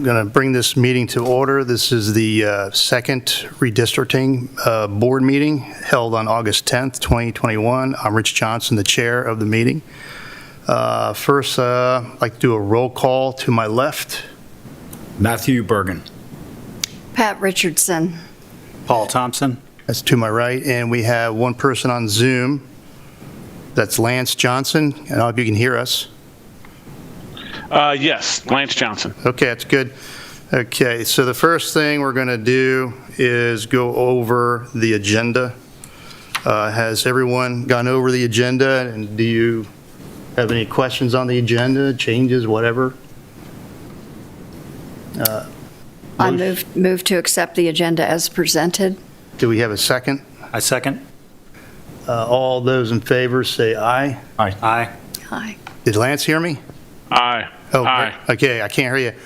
I'm going to bring this meeting to order. This is the second redistricting board meeting held on August 10th, 2021. I'm Rich Johnson, the chair of the meeting. First, I'd like to do a roll call. To my left, Matthew Bergen. Pat Richardson. Paul Thompson. that's to my right, and we have one person on Zoom. That's Lance Johnson. I don't know if you can hear us. Yes, Lance Johnson. Okay, that's good. Okay, so the first thing we're going to do is go over the agenda. Has everyone gone over the agenda, and do you have any questions on the agenda, changes, whatever? I move to accept the agenda as presented. Do we have a second? I second. All those in favor say aye. Aye. Aye. Aye. Did Lance hear me? Aye. Oh, Aye. okay, I can't hear you.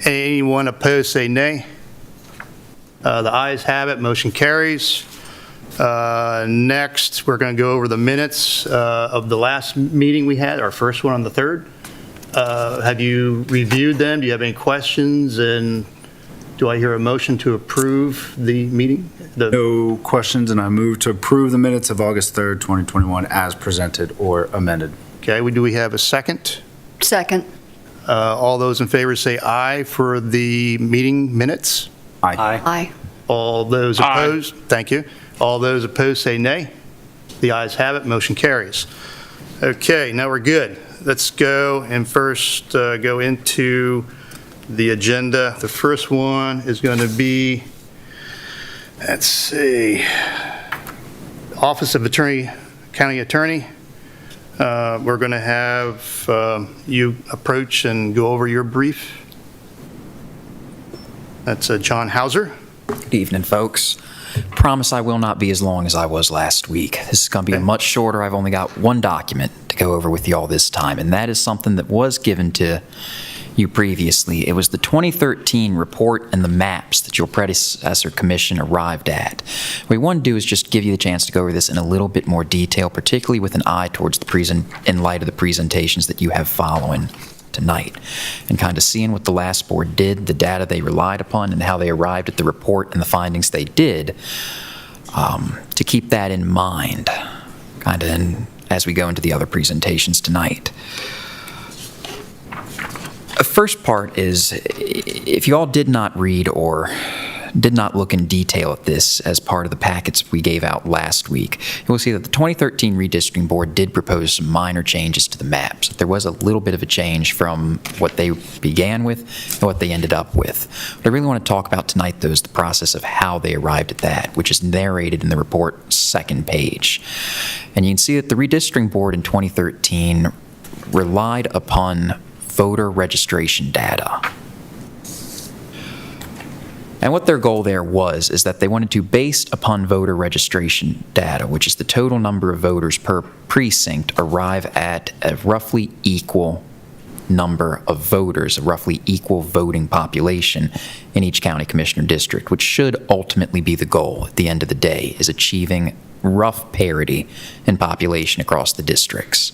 Anyone opposed, say nay. The ayes have it, motion carries. Next, we're going to go over the minutes of the last meeting we had, our first one on the 3rd. Have you reviewed them? Do you have any questions? And do I hear a motion to approve the meeting? No questions, and I move to approve the minutes of August 3rd, 2021 as presented or amended. Okay, do we have a second? Second. All those in favor say aye for the meeting minutes. Aye. Aye. All those Aye. opposed? Thank you. All those opposed say nay. The ayes have it, motion carries. Okay, now we're good. Let's go and first go into the agenda. The first one is going to be, let's see, Office of County Attorney. We're going to have you approach and go over your brief. That's John Hauser. Good evening, folks. Promise I will not be as long as I was last week. This is going to be much shorter. I've only got one document to go over with you all this time, and that is something that was given to you previously. It was the 2013 report and the maps that your predecessor commission arrived at. What we want to do is just give you the chance to go over this in a little bit more detail, particularly with an eye towards in light of the presentations that you have following tonight, and kind of seeing what the last board did, the data they relied upon, and how they arrived at the report and the findings they did, to keep that in mind, kind of as we go into the other presentations tonight. The first part is, if you all did not read or did not look in detail at this as part of the packets we gave out last week, you will see that the 2013 redistricting board did propose some minor changes to the maps. There was a little bit of a change from what they began with and what they ended up with. What I really want to talk about tonight, though, is the process of how they arrived at that, which is narrated in the report's second page. And you can see that the redistricting board in 2013 relied upon voter registration data. And what their goal there is that they wanted to, based upon voter registration data, which is the total number of voters per precinct, arrive at a roughly equal number of voters, a roughly equal voting population in each county commissioner district, which should ultimately be the goal at the end of the day, is achieving rough parity in population across the districts.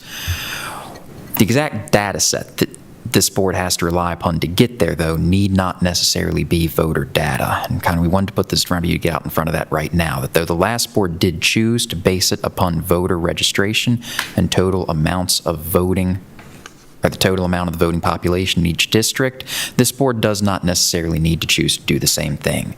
The exact data set that this board has to rely upon to get there, though, need not necessarily be voter data. And kind of we wanted to put this in front of you to get out in front of that right now, that though the last board did choose to base it upon voter registration and total amounts of voting, or the total amount of the voting population in each district, this board does not necessarily need to choose to do the same thing.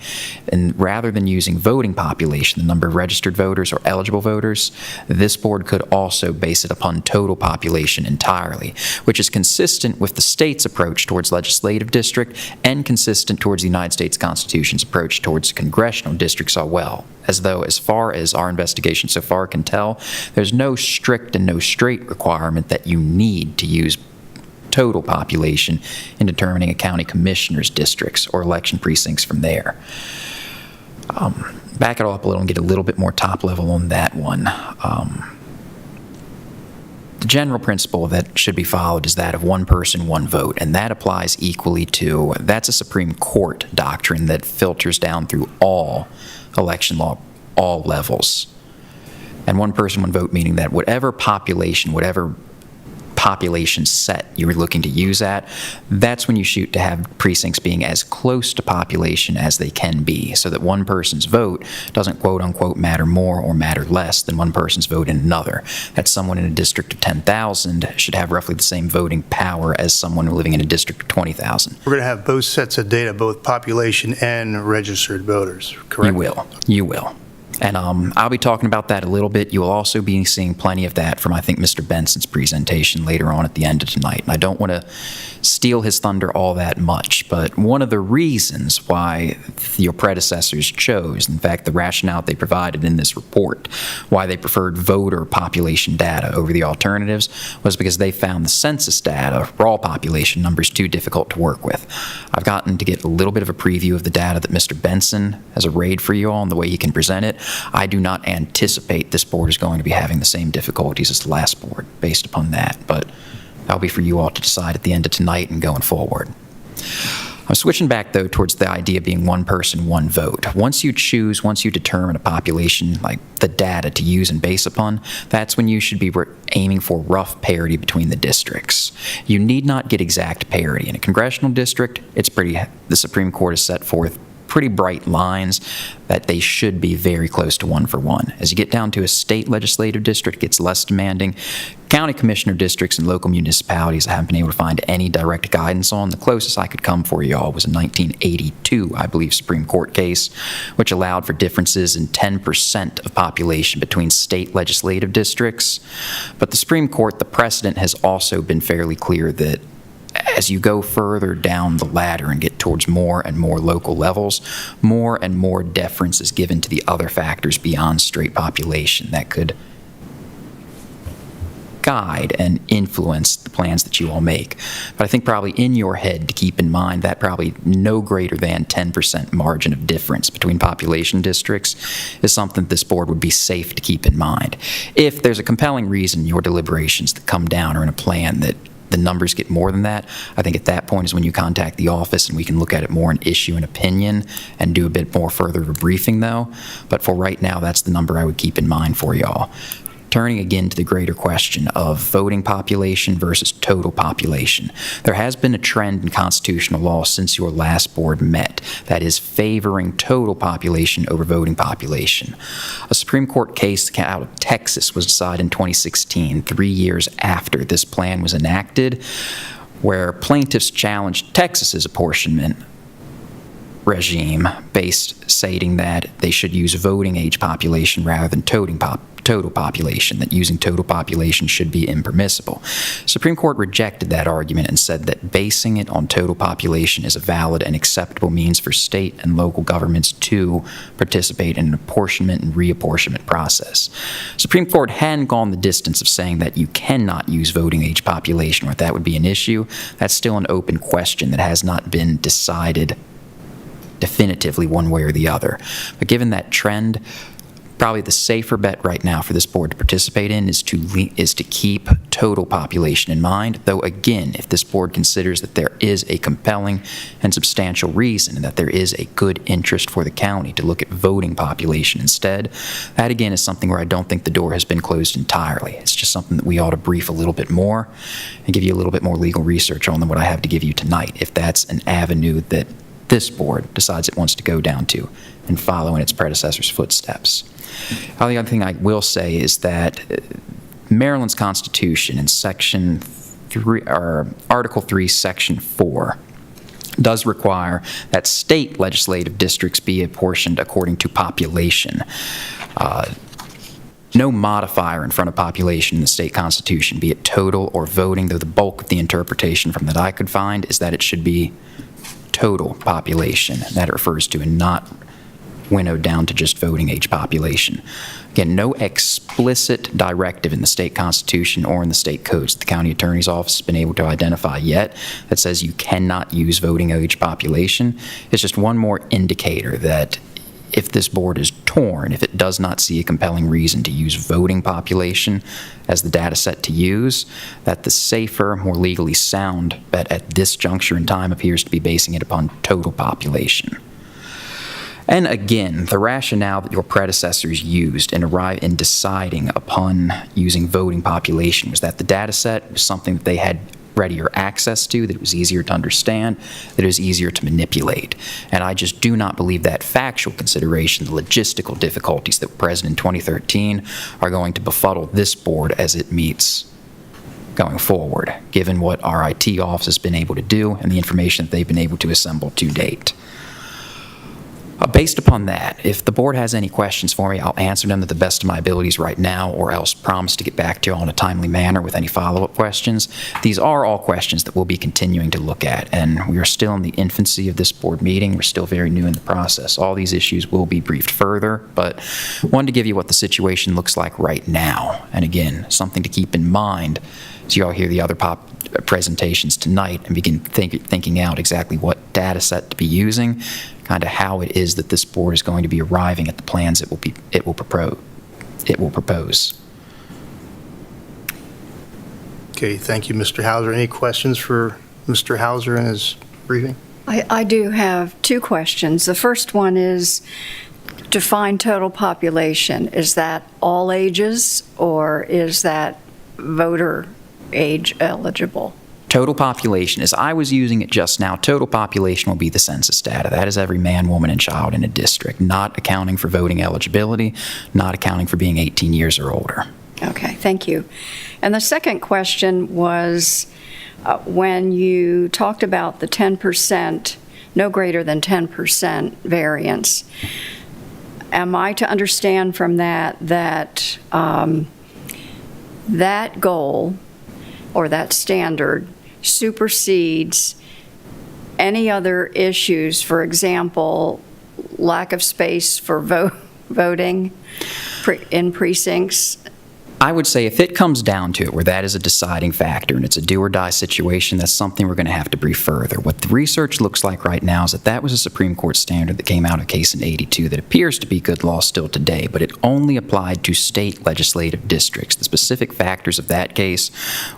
And rather than using voting population, the number of registered voters or eligible voters, this board could also base it upon total population entirely, which is consistent with the state's approach towards legislative district and consistent towards the United States Constitution's approach towards congressional districts as well. As though, as far as our investigation so far can tell, there's no strict and no straight requirement that you need to use total population in determining a county commissioner's districts or election precincts from there. Back it all up a little and get a little bit more top level on that one. The general principle that should be followed is that of one person, one vote, and that applies equally to, that's a Supreme Court doctrine that filters down through all election law, all levels. And one person, one vote, meaning that whatever population, whatever population set you were looking to use at, that's when you shoot to have precincts being as close to population as they can be, so that one person's vote doesn't quote-unquote matter more or matter less than one person's vote in another. That someone in a district of 10,000 should have roughly the same voting power as someone living in a district of 20,000. We're going to have both sets of data, both population and registered voters, correct? You will. And I'll be talking about that a little bit. You will also be seeing plenty of that from, I think, Mr. Benson's presentation later on at the end of tonight. And I don't want to steal his thunder all that much, but one of the reasons why your predecessors chose, in fact, the rationale they provided in this report, why they preferred voter population data over the alternatives, was because they found the census data, raw population numbers, too difficult to work with. I've gotten to get a little bit of a preview of the data that Mr. Benson has arrayed for you all and the way he can present it. I do not anticipate this board is going to be having the same difficulties as the last board based upon that, but that'll be for you all to decide at the end of tonight and going forward. I'm switching back, though, towards the idea of being one person, one vote. Once you determine a population, like the data to use and base upon, that's when you should be aiming for rough parity between the districts. You need not get exact parity. In a congressional district, the Supreme Court has set forth pretty bright lines that they should be very close to 1-for-1. As you get down to a state legislative district, it gets less demanding. County commissioner districts and local municipalities I haven't been able to find any direct guidance on. The closest I could come for y'all was a 1982, I believe, Supreme Court case, which allowed for differences in 10% of population between state legislative districts. But the Supreme Court, the precedent has also been fairly clear that as you go further down the ladder and get towards more and more local levels, more and more deference is given to the other factors beyond straight population that could guide and influence the plans that you all make. But I think probably in your head to keep in mind that probably no greater than 10% margin of difference between population districts is something this board would be safe to keep in mind. If there's a compelling reason in your deliberations that come down or in a plan that the numbers get more than that, I think at that point is when you contact the office and we can look at it more and issue an opinion and do a bit more further of a briefing, though. But for right now, that's the number I would keep in mind for y'all. Turning again to the greater question of voting population versus total population. There has been a trend in constitutional law since your last board met that is favoring total population over voting population. A Supreme Court case out of Texas was decided in 2016, 3 years after this plan was enacted, where plaintiffs challenged Texas's apportionment regime stating that they should use voting age population rather than total population, that using total population should be impermissible. Supreme Court rejected that argument and said that basing it on total population is a valid and acceptable means for state and local governments to participate in an apportionment and reapportionment process. Supreme Court hadn't gone the distance of saying that you cannot use voting age population or that would be an issue. That's still an open question that has not been decided definitively one way or the other. But given that trend, probably the safer bet right now for this board to participate in is to keep total population in mind, though again, if this board considers that there is a compelling and substantial reason and that there is a good interest for the county to look at voting population instead, that again is something where I don't think the door has been closed entirely. It's just something that we ought to brief a little bit more and give you a little bit more legal research on than what I have to give you tonight, if that's an avenue that this board decides it wants to go down to and follow in its predecessor's footsteps. The other thing I will say is that Maryland's Constitution in Section 3, or Article 3, Section 4, does require that state legislative districts be apportioned according to population. No modifier in front of population in the state constitution, be it total or voting, though the bulk of the interpretation from that I could find is that it should be total population that it refers to and not winnowed down to just voting age population. Again, no explicit directive in the state constitution or in the state codes that the county attorney's office has been able to identify yet that says you cannot use voting age population. It's just one more indicator that if this board is torn, if it does not see a compelling reason to use voting population as the data set to use, that the safer, more legally sound bet at this juncture in time appears to be basing it upon total population. And again, the rationale that your predecessors used in deciding upon using voting population was that the data set was something that they had readier access to, that it was easier to understand, that it was easier to manipulate. And I just do not believe that factual consideration, the logistical difficulties that were present in 2013 are going to befuddle this board as it meets going forward, given what our IT office has been able to do and the information that they've been able to assemble to date. Based upon that, if the board has any questions for me, I'll answer them to the best of my abilities right now, or else promise to get back to you all in a timely manner with any follow-up questions. These are all questions that we'll be continuing to look at, and we are still in the infancy of this board meeting. We're still very new in the process. All these issues will be briefed further, but wanted to give you what the situation looks like right now. And again, something to keep in mind as you all hear the other presentations tonight and begin thinking out exactly what data set to be using, kind of how it is that this board is going to be arriving at the plans it will propose. Okay, thank you, Mr. Hauser. Any questions for Mr. Hauser in his briefing? I do have two questions. The first one is, define total population. Is that all ages, or is that voter age eligible? Total population, as I was using it just now, total population will be the census data. That is every man, woman, and child in a district, not accounting for voting eligibility, not accounting for being 18 years or older. Okay, thank you. And the second question was, when you talked about the 10%, no greater than 10% variance, am I to understand from that that that goal or that standard supersedes any other issues, for example, lack of space for voting in precincts? I would say if it comes down to it, where that is a deciding factor and it's a do-or-die situation, that's something we're going to have to brief further. What the research looks like right now is that that was a Supreme Court standard that came out of a case in '82 that appears to be good law still today, but it only applied to state legislative districts. The specific factors of that case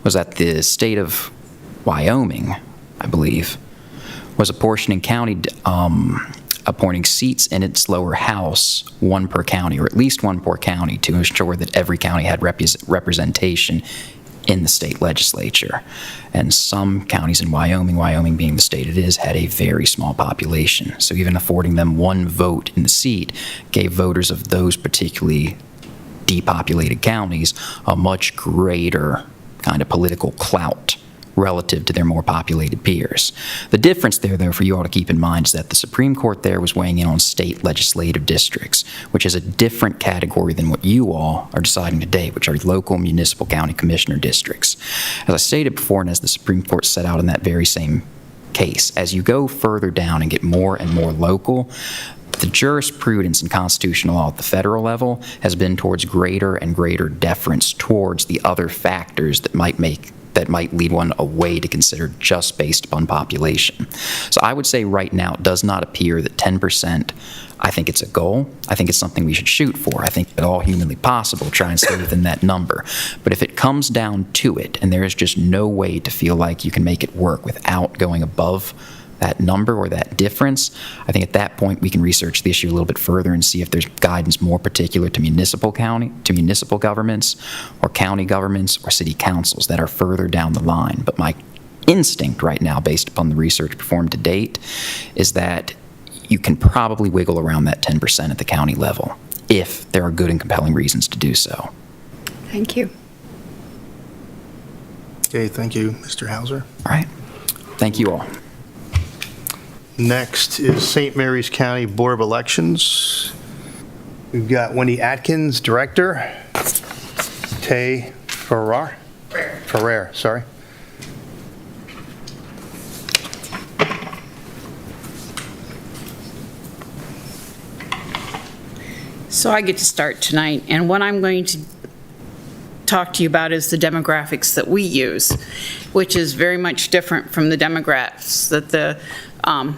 was that the state of Wyoming, I believe, was apportioning appointing seats in its lower house, one per county, or at least one per county, to ensure that every county had representation in the state legislature. And some counties in Wyoming being the state it is, had a very small population. So even affording them one vote in the seat gave voters of those particularly depopulated counties a much greater kind of political clout relative to their more populated peers. The difference there, though, for you all to keep in mind is that the Supreme Court there was weighing in on state legislative districts, which is a different category than what you all are deciding today, which are local municipal county commissioner districts. As I stated before, and as the Supreme Court set out in that very same case, as you go further down and get more and more local, the jurisprudence in constitutional law at the federal level has been towards greater and greater deference towards the other factors that might lead one away to consider just based upon population. So I would say right now it does not appear that 10%, I think it's a goal. I think it's something we should shoot for. I think at all humanly possible, try and stay within that number. But if it comes down to it, and there is just no way to feel like you can make it work without going above that number or that difference, I think at that point we can research the issue a little bit further and see if there's guidance more particular to municipal governments or county governments or city councils that are further down the line. But my instinct right now, based upon the research performed to date, is that you can probably wiggle around that 10% at the county level if there are good and compelling reasons to do so. Thank you. Okay, thank you, Mr. Hauser. All right. Thank you all. Next is St. Mary's County Board of Elections. We've got Wendy Atkins, Director. Tay Ferrer, sorry. So I get to start tonight, and what I'm going to talk to you about is the demographics that we use, which is very much different from the demographics that the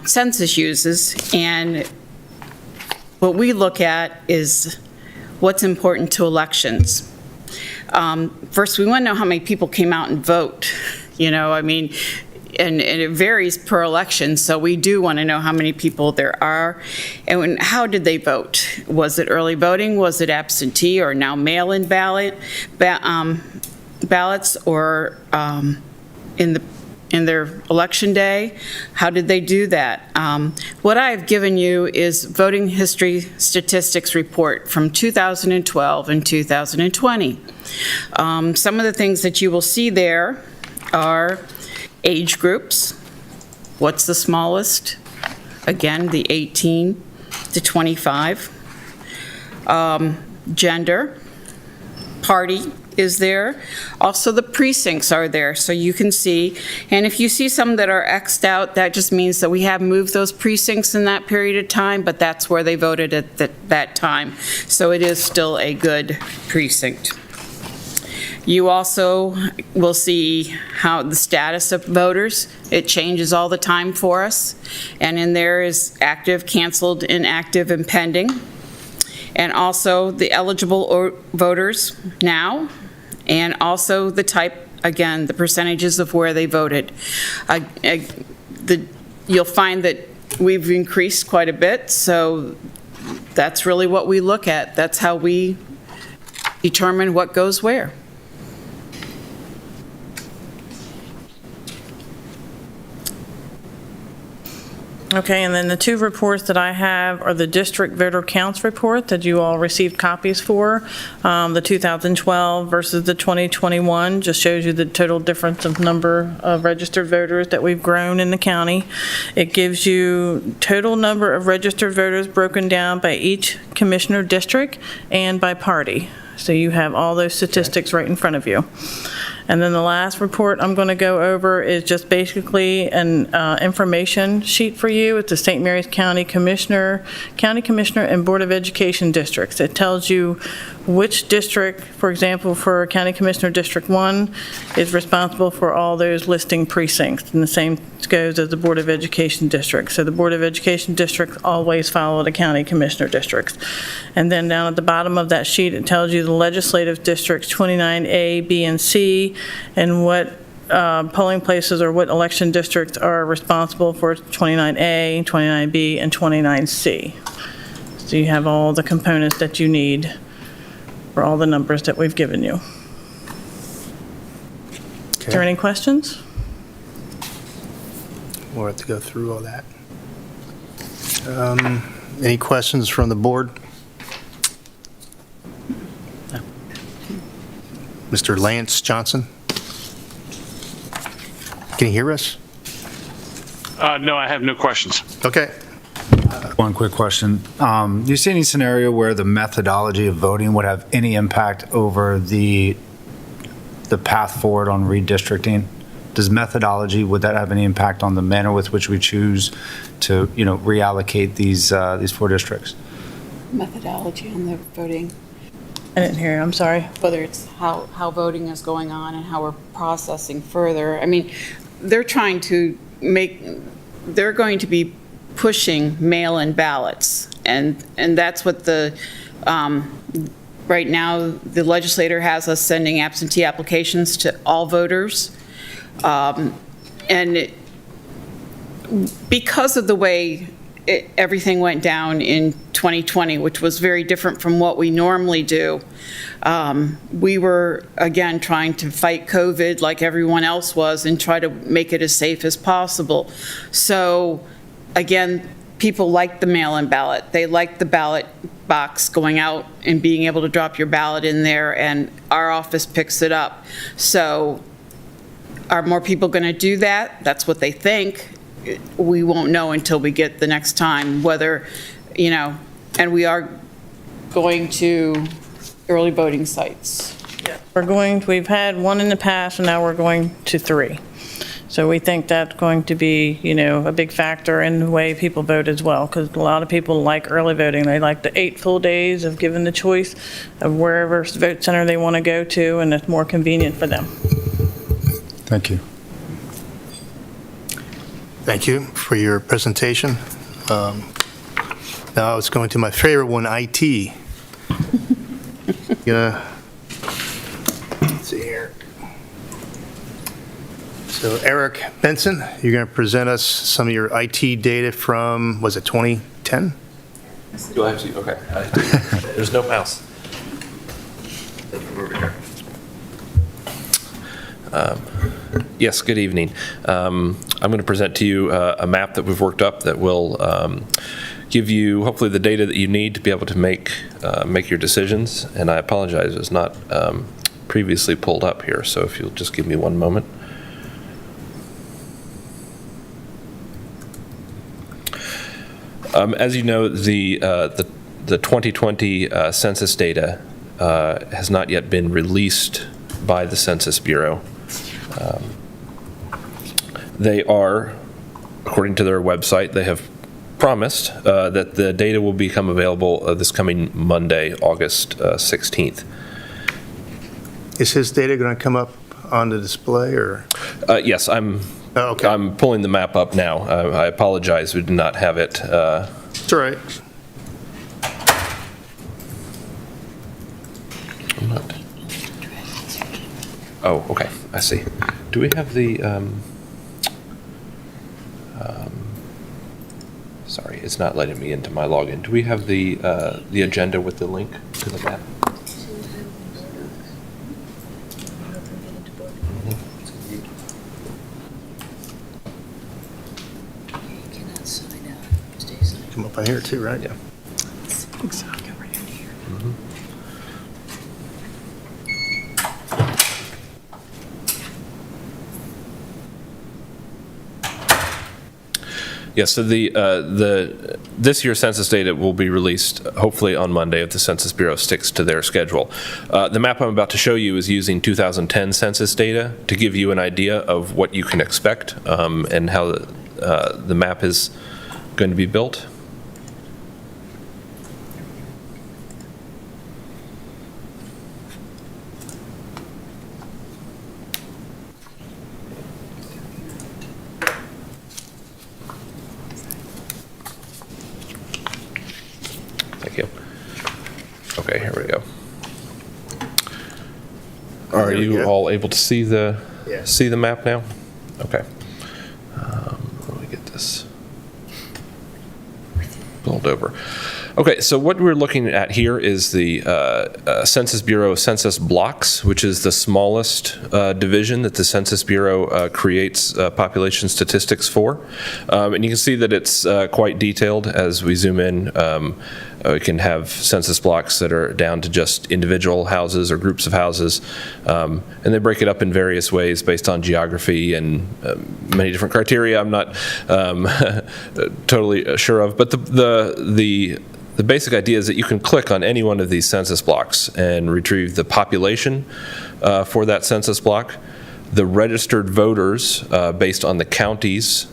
census uses. And what we look at is what's important to elections. First, we want to know how many people came out and vote. You know, I mean, and it varies per election, so we do want to know how many people there are. And how did they vote? Was it early voting? Was it absentee or now mail-in ballots, or in their election day? How did they do that? What I've given you is voting history statistics report from 2012 and 2020. Some of the things that you will see there are age groups. What's the smallest? Again, the 18 to 25. Gender, party is there. Also, the precincts are there, so you can see. And if you see some that are X'd out, that just means that we have moved those precincts in that period of time, but that's where they voted at that time. So it is still a good precinct. You also will see how the status of voters, it changes all the time for us. And in there is active, canceled, inactive, and pending. And also the eligible voters now, and also the type, again, the percentages of where they voted. You'll find that we've increased quite a bit, so that's really what we look at. That's how we determine what goes where. Okay, and then the two reports that I have are the district voter counts report that you all received copies for. The 2012 versus the 2021 just shows you the total difference of number of registered voters that we've grown in the county. It gives you total number of registered voters broken down by each commissioner district and by party. So you have all those statistics right in front of you. And then the last report I'm going to go over is just basically an information sheet for you. It's the St. Mary's County Commissioner, and Board of Education districts. It tells you which district, for example, for County Commissioner District 1, is responsible for all those listing precincts. And the same goes as the Board of Education district. So the Board of Education districts always follow the County Commissioner districts. And then down at the bottom of that sheet, it tells you the legislative districts 29A, B, and C, and what polling places or what election districts are responsible for 29A, 29B, and 29C. So you have all the components that you need for all the numbers that we've given you. Is there any questions? We'll have to go through all that. Any questions from the board? No. Mr. Lance Johnson? Can you hear us? No, I have no questions. Okay. One quick question. Do you see any scenario where the methodology of voting would have any impact over the path forward on redistricting? Does methodology, would that have any impact on the manner with which we choose to, reallocate these 4 districts? Methodology on the voting, I didn't hear you, I'm sorry. whether it's how voting is going on and how we're processing further. I mean, they're going to be pushing mail-in ballots, and that's what right now, the legislator has us sending absentee applications to all voters. Because of the way everything went down in 2020, which was very different from what we normally do, we were, again, trying to fight COVID like everyone else was and try to make it as safe as possible. So, again, people like the mail-in ballot. They like the ballot box going out and being able to drop your ballot in there, and our office picks it up. So are more people going to do that? That's what they think. We won't know until we get the next time whether, and we are going to early voting sites. We've had 1 in the past, and now we're going to 3. So we think that's going to be, a big factor in the way people vote as well, because a lot of people like early voting. They like the 8 full days of giving the choice of wherever vote center they want to go to, and it's more convenient for them. Thank you. Thank you for your presentation. Now it's going to my favorite one, IT. Let's see here. So Eric Benson, you're going to present us some of your IT data from, was it 2010? Do I have to? Okay. There's no mouse. Yes, good evening. I'm going to present to you a map that we've worked up that will give you hopefully the data that you need to be able to make your decisions. And I apologize, it's not previously pulled up here, so if you'll just give me one moment. As you know, the 2020 census data has not yet been released by the Census Bureau. They are, according to their website, they have promised that the data will become available this coming Monday, August 16th. Is his data going to come up on the display, or? Yes, I'm okay. I'm pulling the map up now. I apologize, we did not have it. It's all right. I'm not. Oh, okay, I see. Do we have the, sorry, it's not letting me into my login. Do we have the agenda with the link to the map? Come up on here too, right? Yeah. Yeah, so this year's census data will be released hopefully on Monday if the Census Bureau sticks to their schedule. The map I'm about to show you is using 2010 census data to give you an idea of what you can expect and how the map is going to be built. Thank you. Okay, here we go. Are There we you go. all able to see the Yeah. map now? Okay. Let me get this pulled over. Okay, so what we're looking at here is the Census Bureau census blocks, which is the smallest division that the Census Bureau creates population statistics for. And you can see that it's quite detailed as we zoom in. We can have census blocks that are down to just individual houses or groups of houses. And they break it up in various ways based on geography and many different criteria I'm not totally sure of. But the basic idea is that you can click on any one of these census blocks and retrieve the population for that census block, the registered voters based on the county's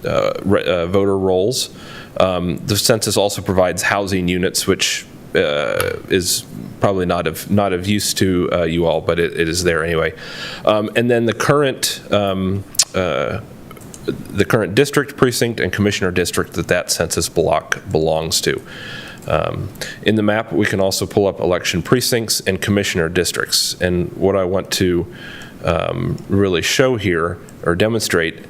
voter rolls. The census also provides housing units, which is probably not of use to you all, but it is there anyway. And then the current district, precinct, and commissioner district that census block belongs to. In the map, we can also pull up election precincts and commissioner districts. And what I want to really show here or demonstrate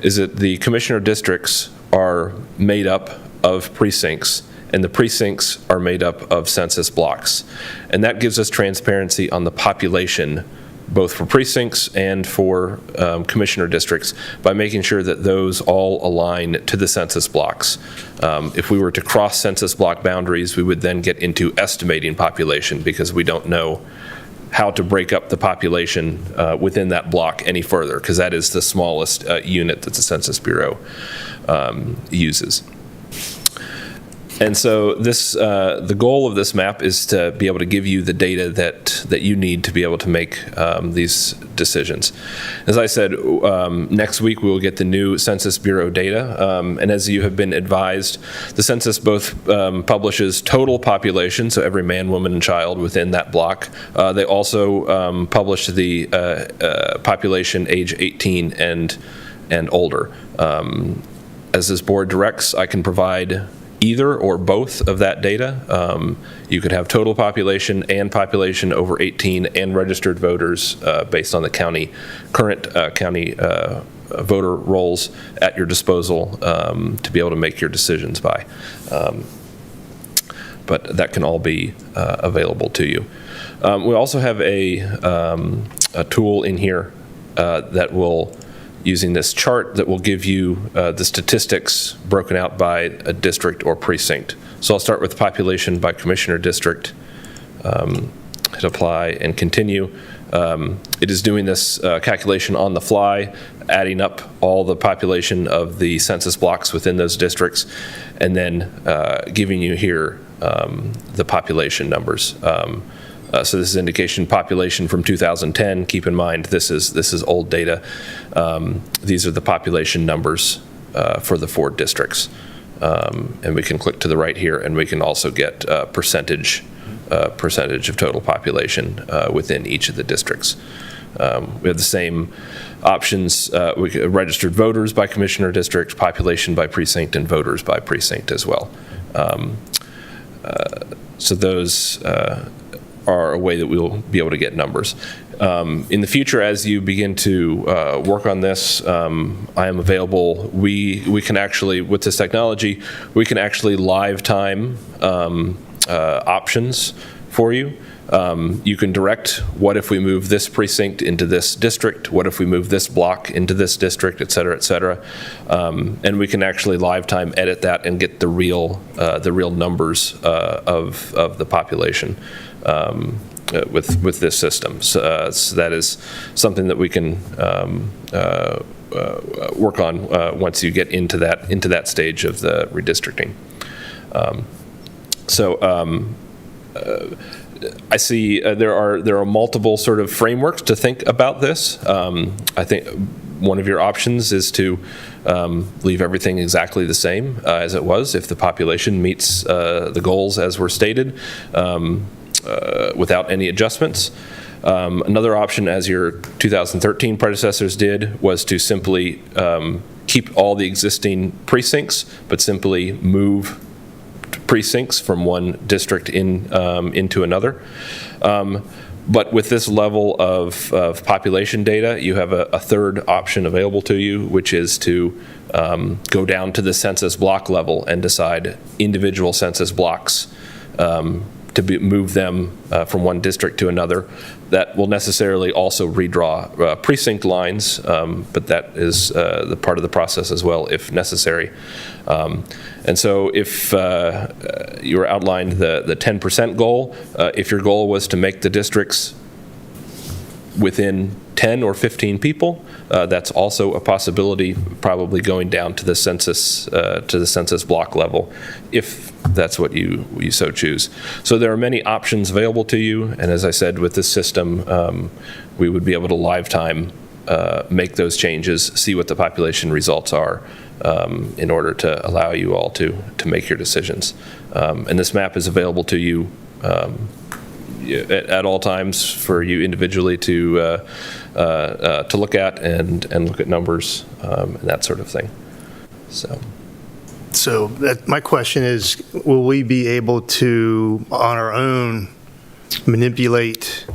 is that the commissioner districts are made up of precincts, and the precincts are made up of census blocks. And that gives us transparency on the population, both for precincts and for commissioner districts, by making sure that those all align to the census blocks. If we were to cross census block boundaries, we would then get into estimating population because we don't know how to break up the population within that block any further, because that is the smallest unit that the Census Bureau uses. And so this, the goal of this map is to be able to give you the data that you need to be able to make these decisions. As I said, next week we will get the new Census Bureau data, and as you have been advised, the census both publishes total population, so every man, woman, and child within that block. They also publish the population age 18 and older. As this board directs, I can provide either or both of that data. You could have total population and population over 18 and registered voters based on the current county voter rolls at your disposal to be able to make your decisions by. But that can all be available to you. We also have a tool in here that will, using this chart, that will give you the statistics broken out by a district or precinct. So I'll start with population by commissioner district, hit apply and continue. It is doing this calculation on the fly, adding up all the population of the census blocks within those districts, and then giving you here the population numbers. So this is indication population from 2010. Keep in mind, this is old data. These are the population numbers for the 4 districts. And we can click to the right here, and we can also get percentage of total population within each of the districts. We have the same options, registered voters by commissioner district, population by precinct, and voters by precinct as well. So those are a way that we'll be able to get numbers. In the future, as you begin to work on this, I am available. We can actually, with this technology, we can actually live time options for you. You can direct, what if we move this precinct into this district? What if we move this block into this district, et cetera, et cetera. And we can actually live time edit that and get the real numbers of the population with this system. So that is something that we can work on once you get into that stage of the redistricting. I see there are multiple sort of frameworks to think about this. I think one of your options is to leave everything exactly the same as it was if the population meets the goals as were stated without any adjustments. Another option, as your 2013 predecessors did, was to simply keep all the existing precincts, but simply move precincts from one district into another. But with this level of population data, you have a third option available to you, which is to go down to the census block level and decide individual census blocks to move them from one district to another. That will necessarily also redraw precinct lines, but that is the part of the process as well, if necessary. And so if you were outlined the 10% goal, if your goal was to make the districts within 10 or 15 people, that's also a possibility, probably going down to the census block level, if that's what you so choose. So there are many options available to you, and as I said, with this system, we would be able to live time make those changes, see what the population results are, in order to allow you all to make your decisions. And this map is available to you at all times for you individually to look at and look at numbers and that sort of thing. So my question is, will we be able to, on our own, manipulate,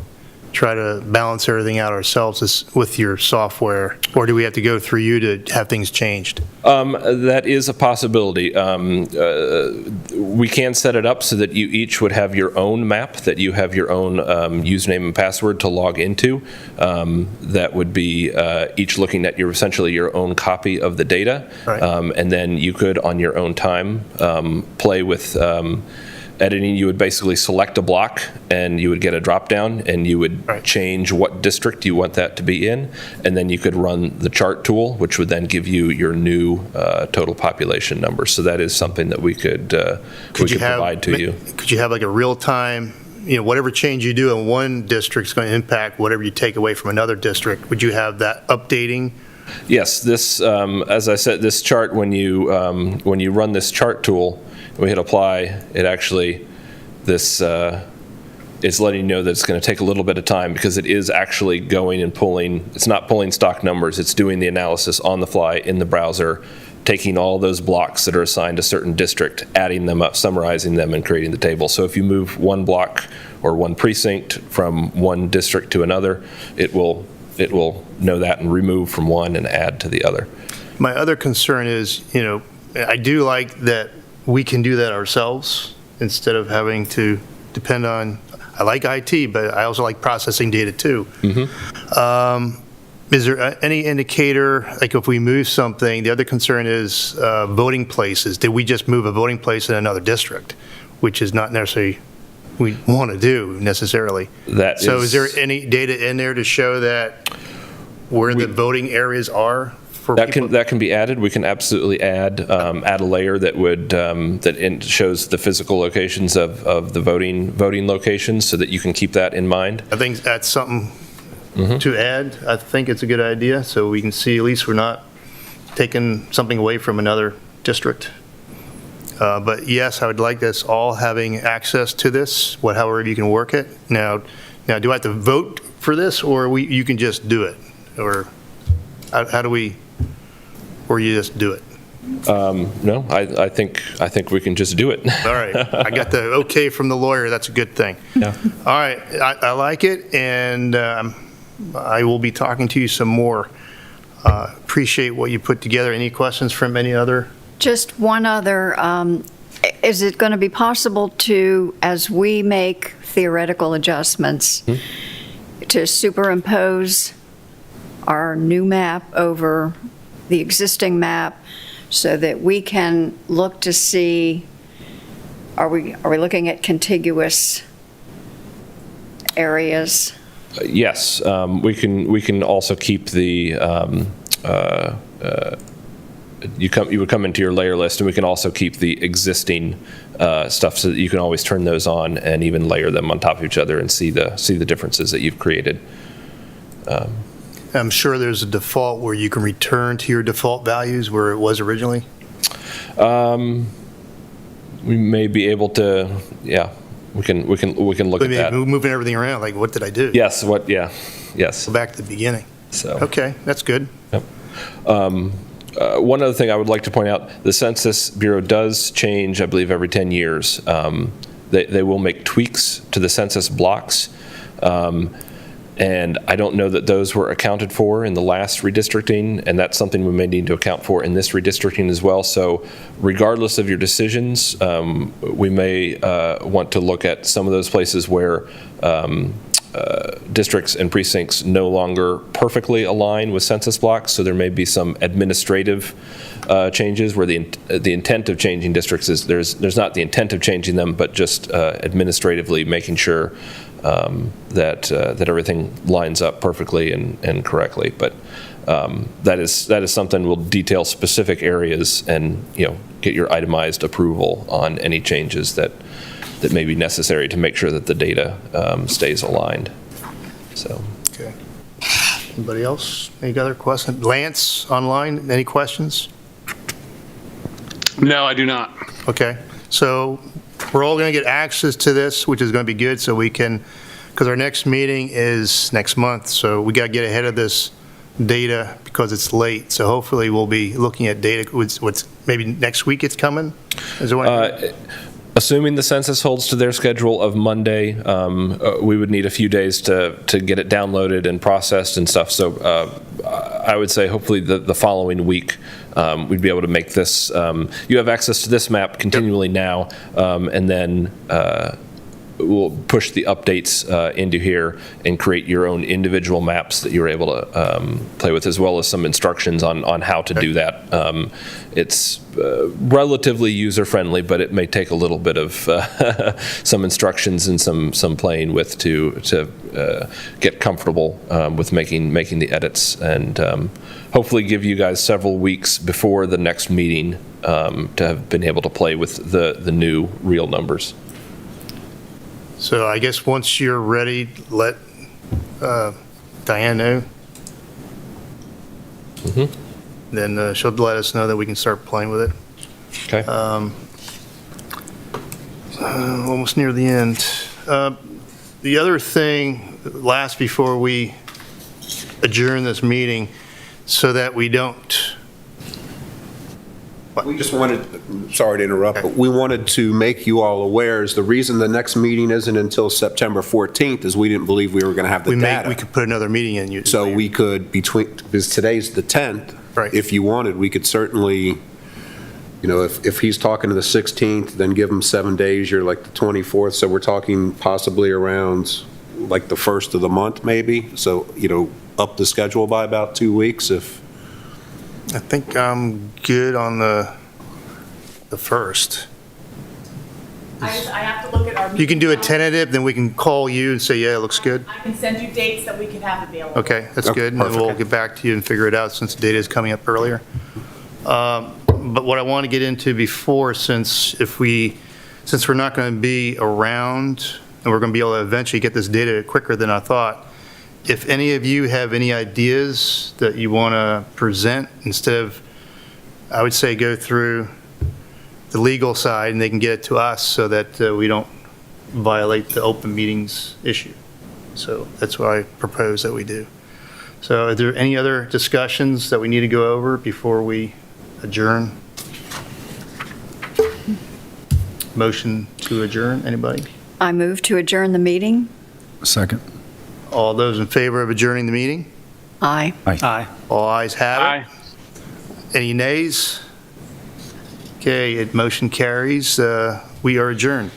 try to balance everything out ourselves with your software, or do we have to go through you to have things changed? That is a possibility. We can set it up so that you each would have your own map, that you have your own username and password to log into. That would be each looking at essentially your own copy of the data. Right. And then you could, on your own time, play with editing. You would basically select a block and you would get a drop down and you would change what district you want that to be in, and then you could run the chart tool, which would then give you your new total population number. So that is something that we could provide to you. Could you have like a real time, whatever change you do in one district is going to impact whatever you take away from another district? Would you have that updating? Yes, this, as I said, this chart, when you run this chart tool, we hit apply, it actually, it's letting you know that it's going to take a little bit of time, because it is actually going and pulling, it's not pulling stock numbers, it's doing the analysis on the fly in the browser taking all those blocks that are assigned a certain district, adding them up, summarizing them, and creating the table. So if you move one block or one precinct from one district to another, it will know that and remove from one and add to the other. My other concern is, I do like that we can do that ourselves instead of having to depend on, I like IT, but I also like processing data too. Is there any indicator, like if we move something, the other concern is voting places. Did we just move a voting place in another district, which is not necessarily we want to do necessarily? So is there any data in there to show that where the voting areas are for people? That can be added. We can absolutely add a layer that would that shows the physical locations of the voting locations, so that you can keep that in mind. I think that's something to add. I think it's a good idea, so we can see at least we're not taking something away from another district. But yes, I would like us all having access to this, however you can work it. Now, do I have to vote for this, or you can just do it? Or how do we, or you just do it? No, I think we can just do it. All right, I got the okay from the lawyer. That's a good thing. Yeah. All right, I like it, and I will be talking to you some more. Appreciate what you put together. Any questions from any other? Just one other, is it going to be possible to, as we make theoretical adjustments, to superimpose our new map over the existing map so that we can look to see, are we looking at contiguous areas? Yes, we can also keep the you would come into your layer list, and we can also keep the existing stuff so that you can always turn those on and even layer them on top of each other and see the differences that you've created. I'm sure there's a default where you can return to your default values where it was originally. We may be able to, yeah. We can look at that. Moving everything around, like what did I do? Yes. Yes. Go back to the beginning. So. Okay, that's good. Yep. One other thing I would like to point out, the Census Bureau does change, I believe, every 10 years. They will make tweaks to the census blocks. And I don't know that those were accounted for in the last redistricting, and that's something we may need to account for in this redistricting as well. So regardless of your decisions, we may want to look at some of those places where districts and precincts no longer perfectly align with census blocks. So there may be some administrative changes where the intent of changing districts is there's not the intent of changing them, but just administratively making sure that everything lines up perfectly and correctly. But that is something we'll detail specific areas and get your itemized approval on any changes that may be necessary to make sure that the data stays aligned. So. Okay. Anybody else? Any other questions? Lance, online, any questions? No, I do not. Okay. So we're all going to get access to this, which is going to be good, so we can, because our next meeting is next month, so we got to get ahead of this data because it's late. So hopefully we'll be looking at data. What's maybe next week it's coming? Is there one? Assuming the census holds to their schedule of Monday, we would need a few days to get it downloaded and processed and stuff. So I would say hopefully the following week we'd be able to make this. You have access to this map continually now, and then we'll push the updates into here and create your own individual maps that you're able to play with, as well as some instructions on how to do that. It's relatively user-friendly, but it may take a little bit of some instructions and some playing with to get comfortable with making the edits, and hopefully give you guys several weeks before the next meeting to have been able to play with the new real numbers. So I guess once you're ready, let Diane know. Then she'll let us know that we can start playing with it. Okay. Almost near the end. The other thing, last before we adjourn this meeting, so that we don't We just wanted, sorry to interrupt, but we wanted to make you all aware is the reason the next meeting isn't until September 14th is we didn't believe we were going to have the We data. could put another meeting in. You- So we could, because today's the 10th. Right. If you wanted, we could certainly, if he's talking to the 16th, then give him 7 days, you're like the 24th. So we're talking possibly around like the 1st of the month, maybe. So, up the schedule by about 2 weeks if. I think I'm good on the first. I have to look at our. You can do a meeting calendar. tentative, then we can call you and say, yeah, it looks good. I can send you dates that we could have available. Okay, that's Okay, good, and then we'll perfect. get back to you and figure it out since the data is coming up earlier. But what I want to get into before, since we're not going to be around, and we're going to be able to eventually get this data quicker than I thought, if any of you have any ideas that you want to present, instead of, I would say, go through the legal side, and they can get it to us so that we don't violate the open meetings issue. So that's what I propose that we do. So are there any other discussions that we need to go over before we adjourn? Motion to adjourn, anybody? I move to adjourn the meeting. Second. All those in favor of adjourning the meeting? Aye. Aye. All ayes have Aye. it. Any nays? Okay, motion carries. We are adjourned.